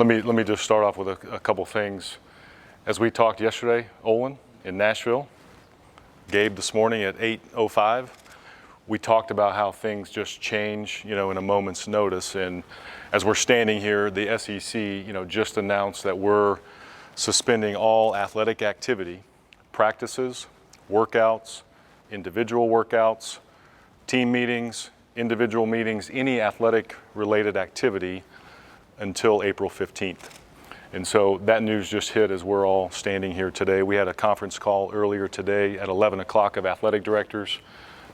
Let me just start off with a couple things. As we talked yesterday, Olin in Nashville, Gabe this morning at 8:05, we talked about how things just change, in a moment's notice. And as we're standing here, the SEC, just announced that we're suspending all athletic activity, practices, workouts, individual workouts, team meetings, individual meetings, any athletic related activity until April 15th. And so that news just hit as we're all standing here today. We had a conference call earlier today at 11 o'clock of athletic directors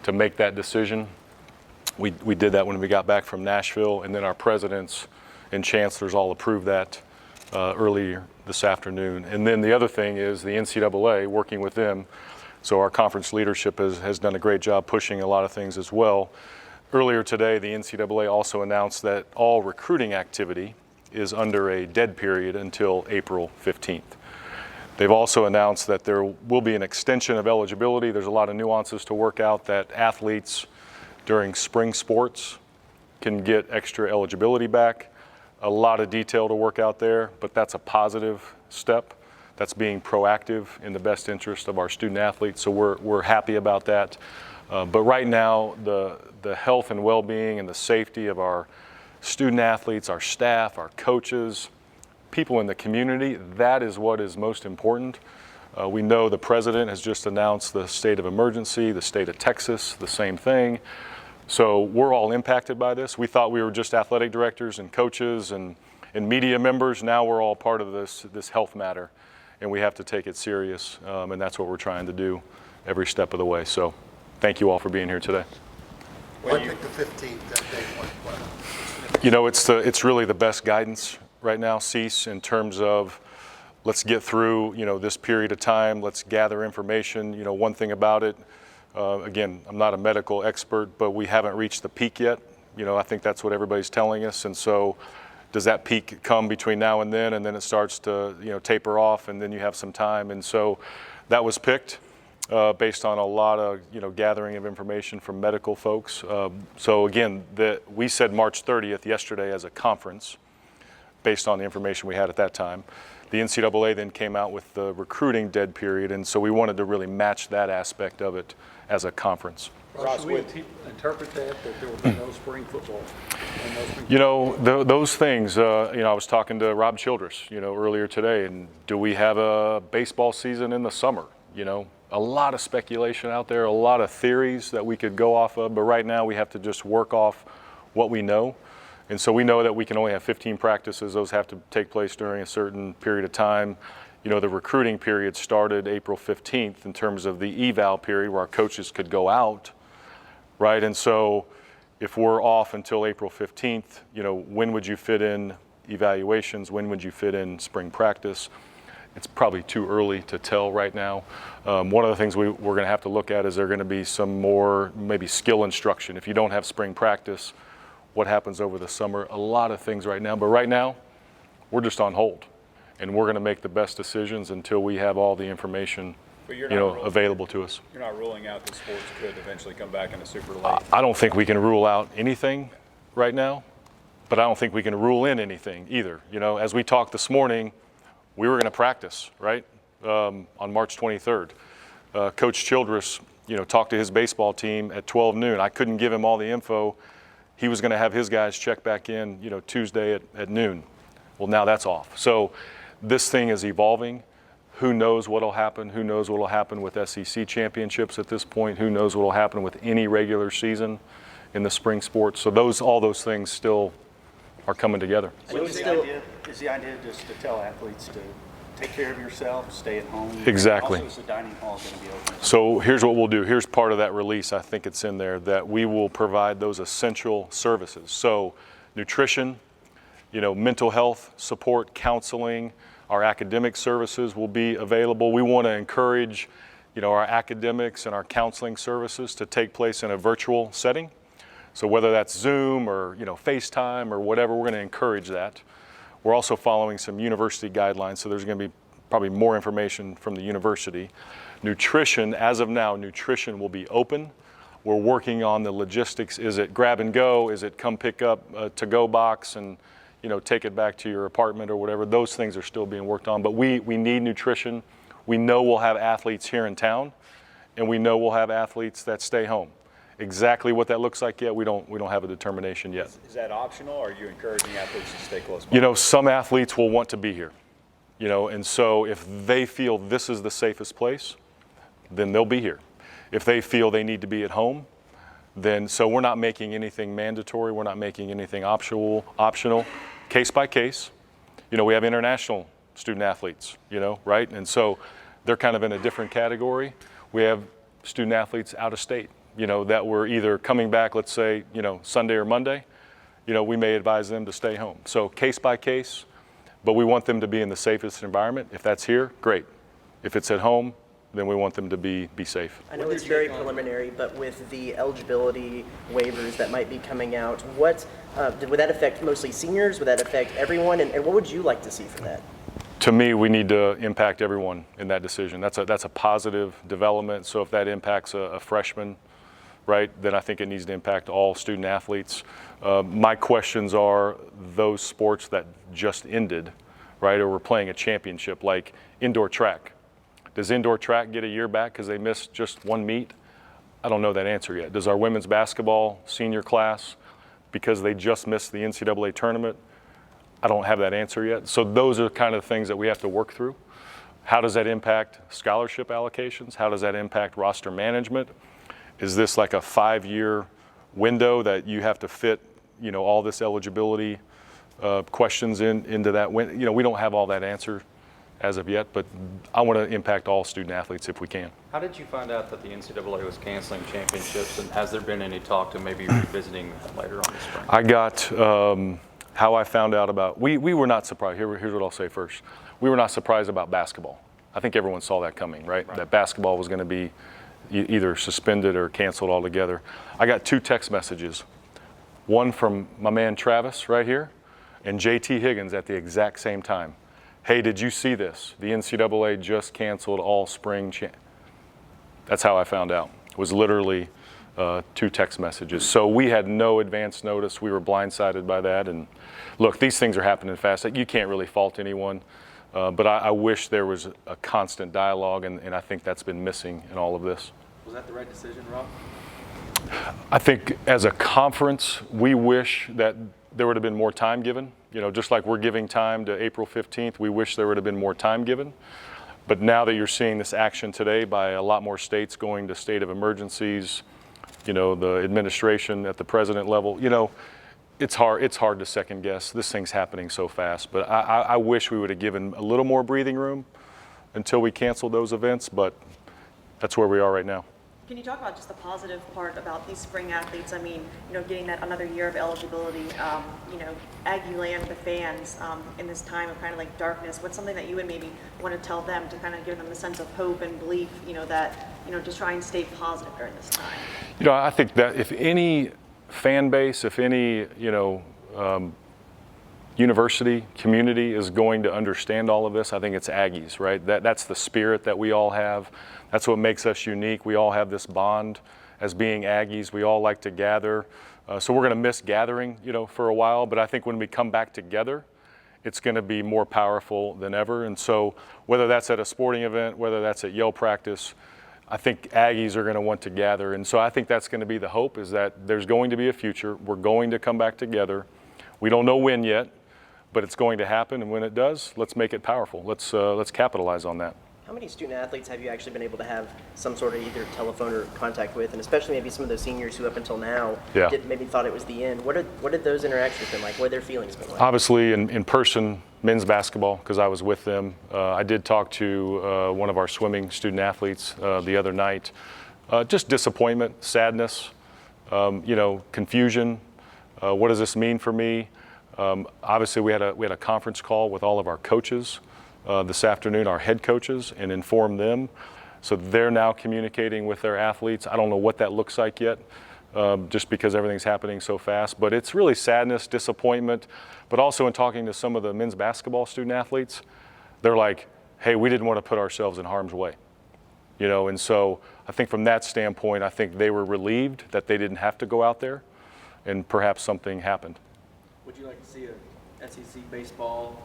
to make that decision. We did that when we got back from Nashville, and then our presidents and chancellors all approved that earlier this afternoon. And then the other thing is the NCAA, working with them, so our conference leadership has done a great job pushing a lot of things as well. Earlier today, the NCAA also announced that all recruiting activity is under a dead period until April 15th. They've also announced that there will be an extension of eligibility. There's a lot of nuances to work out, that athletes during spring sports can get extra eligibility back. A lot of detail to work out there, but that's a positive step. That's being proactive in the best interest of our student athletes, so we're happy about that. But right now, the health and well-being and the safety of our student athletes, our staff, our coaches, people in the community, that is what is most important. We know the president has just announced the state of emergency, the state of Texas, the same thing. So we're all impacted by this. We thought we were just athletic directors and coaches and media members. Now we're all part of this health matter, and we have to take it serious, and that's what we're trying to do every step of the way. So thank you all for being here today. Why pick the 15th that day? It's really the best guidance right now, Cease, in terms of let's get through, this period of time. Let's gather information. One thing about it, again, I'm not a medical expert, but we haven't reached the peak yet. I think that's what everybody's telling us. And so does that peak come between now and then it starts to, taper off, and then you have some time? And so that was picked based on a lot of, gathering of information from medical folks. So again, we said March 30th yesterday as a conference based on the information we had at that time. The NCAA then came out with the recruiting dead period, and so we wanted to really match that aspect of it as a conference. Should we interpret that there will be no spring football? No spring those things, I was talking to Rob Childress, earlier today, and do we have a baseball season in the summer? A lot of speculation out there, a lot of theories that we could go off of, but right now we have to just work off what we know. And so we know that we can only have 15 practices. Those have to take place during a certain period of time. The recruiting period started April 15th in terms of the eval period where our coaches could go out, right? And so if we're off until April 15th, when would you fit in evaluations? When would you fit in spring practice? It's probably too early to tell right now. One of the things we're going to have to look at is there going to be some more maybe skill instruction. If you don't have spring practice, what happens over the summer? A lot of things right now. But right now, we're just on hold. And we're going to make the best decisions until we have all the information available to us. You're not ruling out that sports could eventually come back in a super late? I don't think we can rule out anything right now, but I don't think we can rule in anything either. As we talked this morning, we were going to practice, right, on March 23rd. Coach Childress, talked to his baseball team at 12 noon. I couldn't give him all the info. He was going to have his guys check back in, Tuesday at noon. Well, now that's off. So this thing is evolving. Who knows what will happen? Who knows what will happen with SEC championships at this point? Who knows what will happen with any regular season in the spring sports? So all those things still are coming together. So is the idea just to tell athletes to take care of yourself, stay at home? Exactly. Also, is the dining hall going to be open? So here's what we'll do. Here's part of that release. I think it's in there that we will provide those essential services. So nutrition, mental health support, counseling, our academic services will be available. We want to encourage, our academics and our counseling services to take place in a virtual setting. So whether that's Zoom or, FaceTime or whatever, we're going to encourage that. We're also following some university guidelines, so there's going to be probably more information from the university. Nutrition, as of now, nutrition will be open. We're working on the logistics. Is it grab and go? Is it come pick up a to-go box and, take it back to your apartment or whatever. Those things are still being worked on. But we need nutrition. We know we'll have athletes here in town, and we know we'll have athletes that stay home. Exactly what that looks like yet, we don't have a determination yet. Is that optional, or are you encouraging athletes to stay close by? Some athletes will want to be here, and so if they feel this is the safest place, then they'll be here. If they feel they need to be at home, then so we're not making anything mandatory. We're not making anything optional, case by case. We have international student athletes, right? And so they're kind of in a different category. We have student athletes out of state, that were either coming back, let's say, Sunday or Monday. We may advise them to stay home. So case by case, but we want them to be in the safest environment. If that's here, great. If it's at home, then we want them to be safe. I know it's very preliminary, but with the eligibility waivers that might be coming out, would that affect mostly seniors? Would that affect everyone? And what would you like to see from that? To me, we need to impact everyone in that decision. That's a positive development. So if that impacts a freshman, right, then I think it needs to impact all student athletes. My questions are those sports that just ended, right, or were playing a championship, like indoor track. Does indoor track get a year back because they missed just one meet? I don't know that answer yet. Does our women's basketball senior class, because they just missed the NCAA tournament? I don't have that answer yet. So those are kind of the things that we have to work through. How does that impact scholarship allocations? How does that impact roster management? Is this like a 5-year window that you have to fit, all this eligibility questions into that window? We don't have all that answer as of yet, but I want to impact all student athletes if we can. How did you find out that the NCAA was canceling championships, and has there been any talk to maybe revisiting that later on this spring? I got how I found out about, we were not surprised. Here's what I'll say first. We were not surprised about basketball. I think everyone saw that coming, right? That basketball was going to be either suspended or canceled altogether. I got 2 text messages, one from my man Travis right here, and JT Higgins at the exact same time. Hey, did you see this? The NCAA just canceled all spring. That's how I found out. It was literally 2 text messages. So we had no advance notice. We were blindsided by that. And look, these things are happening fast. You can't really fault anyone. But I wish there was a constant dialogue, and I think that's been missing in all of this. Was that the right decision, Rob? I think as a conference, we wish that there would have been more time given. Just like we're giving time to April 15th, we wish there would have been more time given. But now that you're seeing this action today by a lot more states going to state of emergencies, the administration at the president level, it's hard to second guess. This thing's happening so fast. But I wish we would have given a little more breathing room until we canceled those events, but that's where we are right now. Can you talk about just the positive part about these spring athletes? I mean, getting that another year of eligibility, Aggie land, the fans, in this time of kind of like darkness, what's something that you would maybe want to tell them to kind of give them a sense of hope and belief, that, to try and stay positive during this time? I think that if any fan base, if any, university, community is going to understand all of this, I think it's Aggies, right? That's the spirit that we all have. That's what makes us unique. We all have this bond as being Aggies. We all like to gather. So we're going to miss gathering, for a while. But I think when we come back together, it's going to be more powerful than ever. And so whether that's at a sporting event, whether that's at Yale practice, I think Aggies are going to want to gather. And so I think that's going to be the hope, is that there's going to be a future. We're going to come back together. We don't know when yet, but it's going to happen. And when it does, let's make it powerful. Let's capitalize on that. How many student athletes have you actually been able to have some sort of either telephone or contact with, and especially maybe some of those seniors who up until now maybe thought it was the end? What did those interactions been like? What have their feelings been like? Obviously, in person, men's basketball, because I was with them. I did talk to one of our swimming student athletes the other night. Just disappointment, sadness, confusion. What does this mean for me? Obviously, we had a conference call with all of our coaches this afternoon, our head coaches, and informed them. So they're now communicating with their athletes. I don't know what that looks like yet, just because everything's happening so fast. But it's really sadness, disappointment. But also in talking to some of the men's basketball student athletes, they're like, hey, we didn't want to put ourselves in harm's way. And so I think from that standpoint, I think they were relieved that they didn't have to go out there, and perhaps something happened. Would you like to see SEC baseball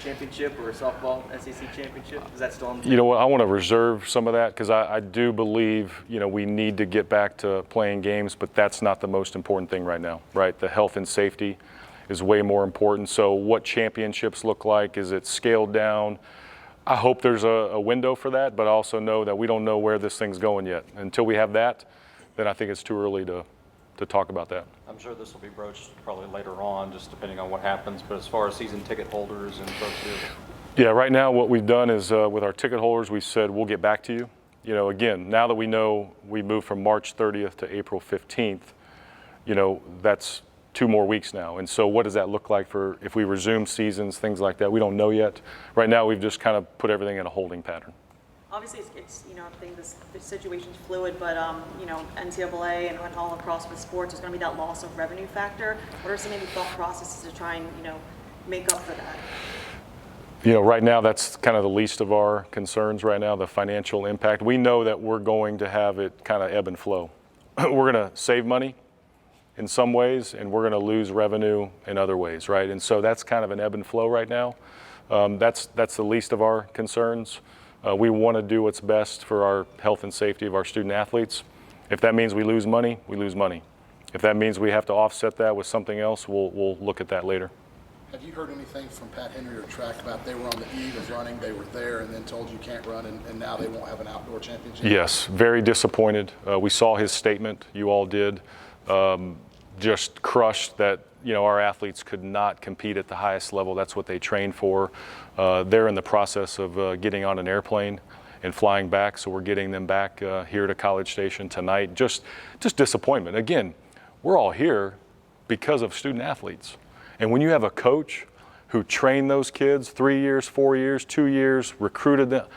championship or softball SEC championship? Is that still on the You know what, I want to reserve some of that because I do believe, we need to get back to playing games, but that's not the most important thing right now, right? The health and safety is way more important. So what championships look like, is it scaled down? I hope there's a window for that, but I also know that we don't know where this thing's going yet. Until we have that, then I think it's too early to talk about that. I'm sure this will be broached probably later on, just depending on what happens, but as far as season ticket holders and folks who... Yeah, right now what we've done is with our ticket holders, we said we'll get back to you. Again, now that we know we moved from March 30th to April 15th, that's 2 more weeks now. And so what does that look like for if we resume seasons, things like that? We don't know yet. Right now we've just kind of put everything in a holding pattern. Obviously, it's I think this situation's fluid, but, NCAA and all across with sports, there's going to be that loss of revenue factor. What are some maybe thought processes to try and, make up for that? Right now that's kind of the least of our concerns right now, the financial impact. We know that we're going to have it kind of ebb and flow. We're going to save money in some ways, and we're going to lose revenue in other ways, right? And so that's kind of an ebb and flow right now. That's the least of our concerns. We want to do what's best for our health and safety of our student athletes. If that means we lose money, we lose money. If that means we have to offset that with something else, we'll look at that later. Have you heard anything from Pat Henry or track about they were on the eve of running, they were there and then told you can't run and now they won't have an outdoor championship? Yes, very disappointed. We saw his statement, you all did. Just crushed that our athletes could not compete at the highest level. That's what they trained for. They're in the process of getting on an airplane and flying back, so we're getting them back here to College Station tonight. Just disappointment. Again, we're all here because of student athletes. And when you have a coach who trained those kids 3 years, 4 years, 2 years, recruited them,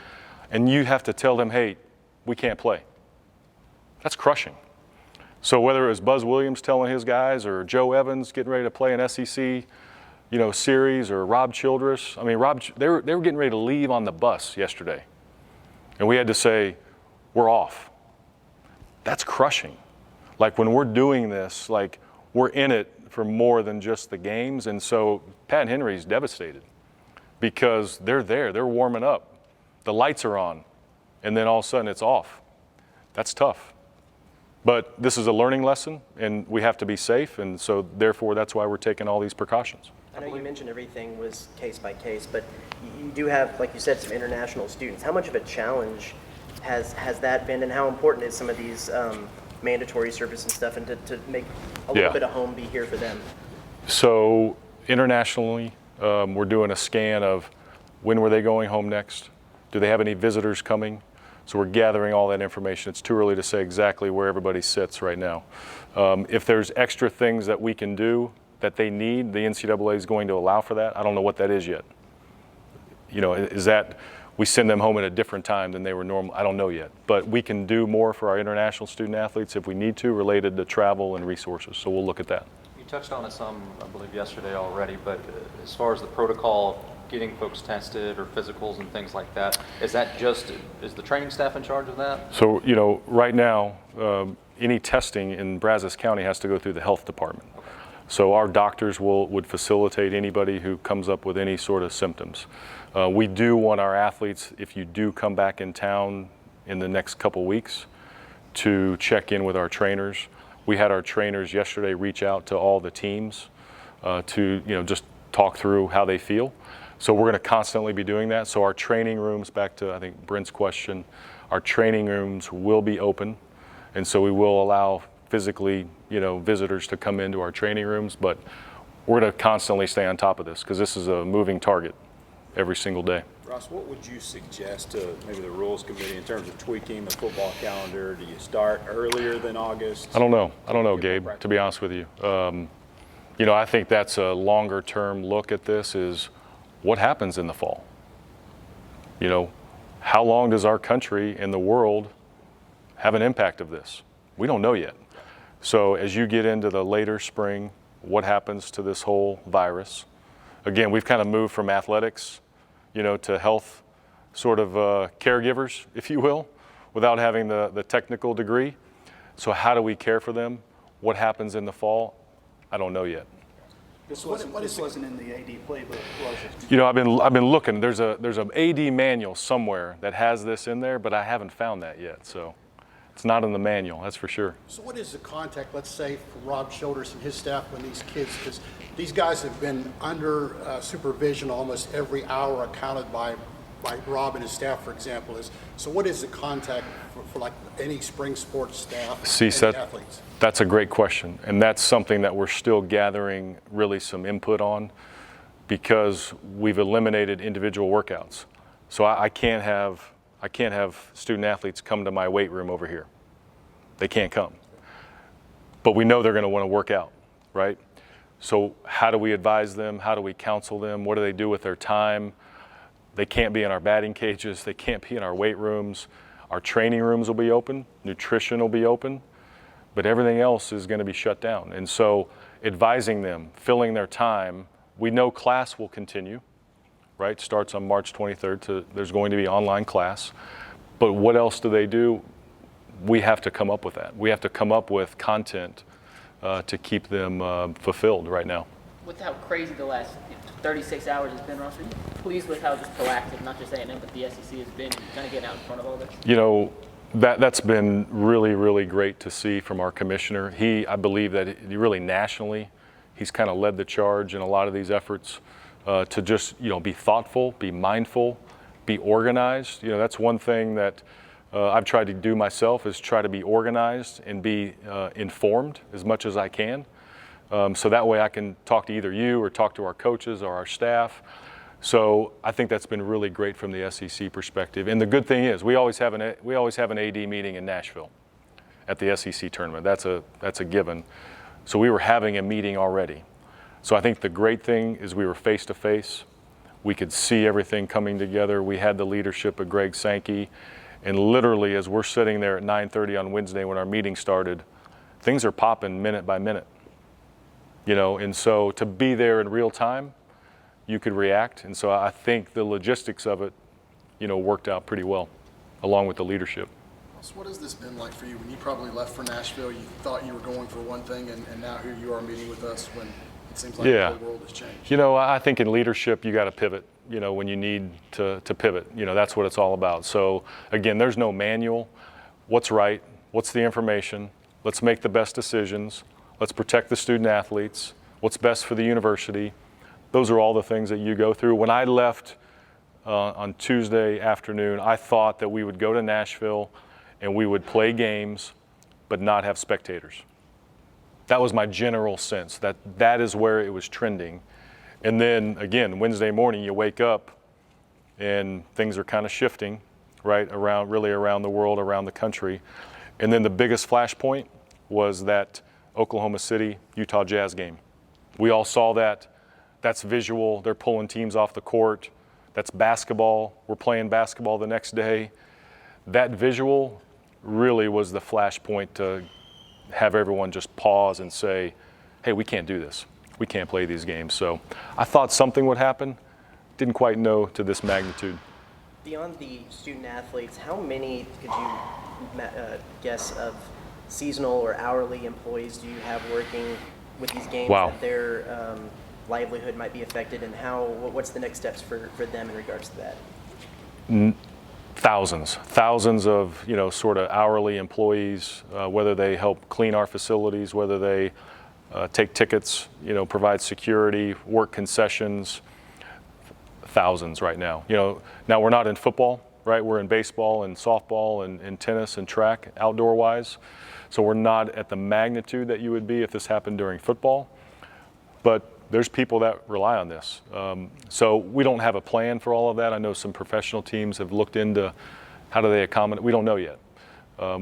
and you have to tell them, hey, we can't play. That's crushing. So whether it was Buzz Williams telling his guys or Joe Evans getting ready to play an SEC, series, or Rob Childress, they were getting ready to leave on the bus yesterday. And we had to say, we're off. That's crushing. Like when we're doing this, like we're in it for more than just the games. And so Pat Henry's devastated because they're there, they're warming up. The lights are on, and then all of a sudden it's off. That's tough. But this is a learning lesson, and we have to be safe, and so therefore that's why we're taking all these precautions. I know you mentioned everything was case by case, but you do have, like you said, some international students. How much of a challenge has that been, and how important is some of these mandatory service and stuff, and to make a little bit of home be here for them? So internationally, we're doing a scan of when were they going home next? Do they have any visitors coming? So we're gathering all that information. It's too early to say exactly where everybody sits right now. If there's extra things that we can do that they need, the NCAA is going to allow for that. I don't know what that is yet. Is that we send them home at a different time than they were normal? I don't know yet. But we can do more for our international student athletes if we need to, related to travel and resources. So we'll look at that. You touched on it some, I believe, yesterday already, but as far as the protocol, getting folks tested or physicals and things like that, is the training staff in charge of that? So, right now, any testing in Brazos County has to go through the health department. Okay. So our doctors would facilitate anybody who comes up with any sort of symptoms. We do want our athletes, if you do come back in town in the next couple weeks, to check in with our trainers. We had our trainers yesterday reach out to all the teams to just talk through how they feel. So we're going to constantly be doing that. So our training rooms, back to I think Brent's question, our training rooms will be open, and so we will allow physically visitors to come into our training rooms, but we're going to constantly stay on top of this because this is a moving target every single day. Ross, what would you suggest to maybe the rules committee in terms of tweaking the football calendar? Do you start earlier than August? I don't know, Gabe, to be honest with you. I think that's a longer term look at this is what happens in the fall. How long does our country and the world have an impact of this? We don't know yet. So as you get into the later spring, what happens to this whole virus? Again, we've kind of moved from athletics, to health sort of caregivers, if you will, without having the technical degree. So how do we care for them? What happens in the fall? I don't know yet. This What is it? wasn't in the AD playbook, was it? You know, I've been looking. There's an AD manual somewhere that has this in there, but I haven't found that yet. So it's not in the manual, that's for sure. So what is the contact, let's say, for Rob Childers and his staff when these kids, because these guys have been under supervision almost every hour accounted by Rob and his staff, for example, so what is the contact for like any spring sports staff and athletes? That's a great question, and that's something that we're still gathering really some input on, because we've eliminated individual workouts. So I can't have student athletes come to my weight room over here. They can't come. But we know they're going to want to work out, right? So how do we advise them? How do we counsel them? What do they do with their time? They can't be in our batting cages. They can't be in our weight rooms. Our training rooms will be open. Nutrition will be open. But everything else is going to be shut down. And so advising them, filling their time, we know class will continue, right? Starts on March 23rd. There's going to be online class. But what else do they do? We have to come up with that. We have to come up with content to keep them fulfilled right now. With how crazy the last 36 hours has been, Ross, are you pleased with how just proactive, not just A&M, but the SEC has been kind of getting out in front of all this? You know, that's been really, really great to see from our commissioner. I believe that really nationally, he's kind of led the charge in a lot of these efforts to just, be thoughtful, be mindful, be organized. You know, that's one thing that I've tried to do myself, is try to be organized and be informed as much as I can. So that way I can talk to either you or talk to our coaches or our staff. So I think that's been really great from the SEC perspective. And the good thing is we always have an AD meeting in Nashville at the SEC tournament. That's a given. So we were having a meeting already. So I think the great thing is we were face to face. We could see everything coming together. We had the leadership of Greg Sankey. And literally, as we're sitting there at 9:30 on Wednesday when our meeting started, things are popping minute by minute. And so to be there in real time, you could react. And so I think the logistics of it, worked out pretty well, along with the leadership. So what has this been like for you? When you probably left for Nashville, you thought you were going for one thing, and now here you are meeting with us when it seems like the whole world has changed. I think in leadership, you got to pivot, when you need to pivot. That's what it's all about. So again, there's no manual. What's right? What's the information? Let's make the best decisions. Let's protect the student athletes. What's best for the university? Those are all the things that you go through. When I left on Tuesday afternoon, I thought that we would go to Nashville and we would play games but not have spectators. That was my general sense, that is where it was trending. And then again, Wednesday morning you wake up and things are kind of shifting, right, around the world, around the country. And then the biggest flashpoint was that Oklahoma City, Utah Jazz game. We all saw that. That's visual. They're pulling teams off the court. That's basketball. We're playing basketball the next day. That visual really was the flashpoint to have everyone just pause and say, hey, we can't do this. We can't play these games. So I thought something would happen. Didn't quite know to this magnitude. Beyond the student athletes, how many could you guess of seasonal or hourly employees do you have working with these games that their livelihood might be affected, and what's the next steps for them in regards to that? Thousands of sort of hourly employees, whether they help clean our facilities, whether they take tickets, provide security, work concessions. Thousands right now. Now we're not in football, right? We're in baseball and softball and tennis and track, outdoor wise. So we're not at the magnitude that you would be if this happened during football, but there's people that rely on this. So we don't have a plan for all of that. I know some professional teams have looked into how do they accommodate. We don't know yet.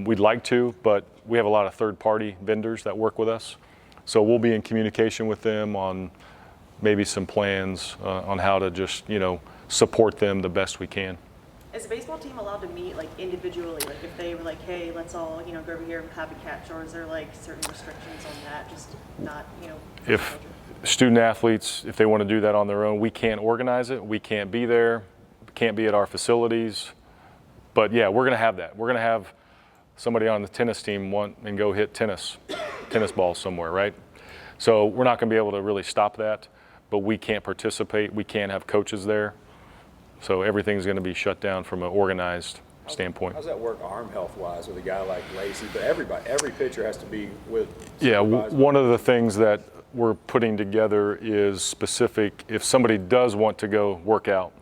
We'd like to, but we have a lot of third-party vendors that work with us. So we'll be in communication with them on maybe some plans on how to just, support them the best we can. Is the baseball team allowed to meet individually? If they were hey, let's all go over here and have a catch, or is there certain restrictions on that? Just not If student athletes, if they want to do that on their own, we can't organize it. We can't be there. Can't be at our facilities. But yeah, we're going to have that. We're going to have somebody on the tennis team want and go hit tennis balls somewhere, right? So we're not going to be able to really stop that, but we can't participate. We can't have coaches there. So everything's going to be shut down from an organized standpoint. How's that work arm health wise with a guy like Lacey? But every pitcher has to be with. Yeah, one of the things that we're putting together is specific. If somebody does want to go work out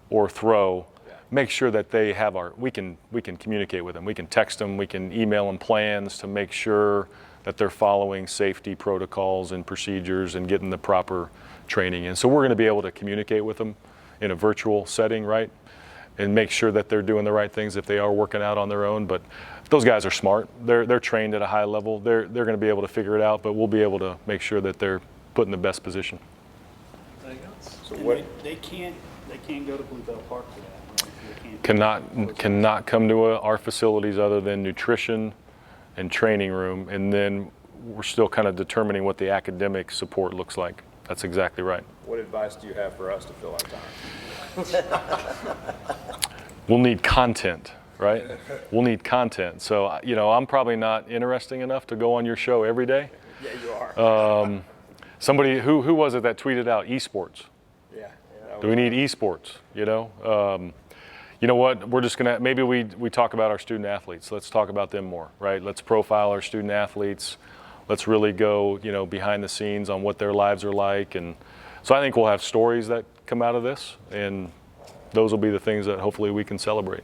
or throw, make sure that they have we can communicate with them. We can text them, we can email them plans to make sure that they're following safety protocols and procedures and getting the proper training in. So we're going to be able to communicate with them in a virtual setting, right? And make sure that they're doing the right things if they are working out on their own. But those guys are smart. They're trained at a high level. They're going to be able to figure it out, but we'll be able to make sure that they're put in the best position. So And what? they can't go to Bluebell Park for that, right? They can't- Cannot come to our facilities other than nutrition and training room, and then we're still kind of determining what the academic support looks like. That's exactly right. What advice do you have for us to fill our time? We'll need content, right? We'll need content. So, I'm probably not interesting enough to go on your show every day. Yeah, you are. Somebody, who was it that tweeted out esports? Yeah. Do we need esports, you know what, we're just gonna, maybe we talk about our student athletes. Let's talk about them more, right? Let's profile our student athletes. Let's really go, behind the scenes on what their lives are like. And so I think we'll have stories that come out of this, and those will be the things that hopefully we can celebrate.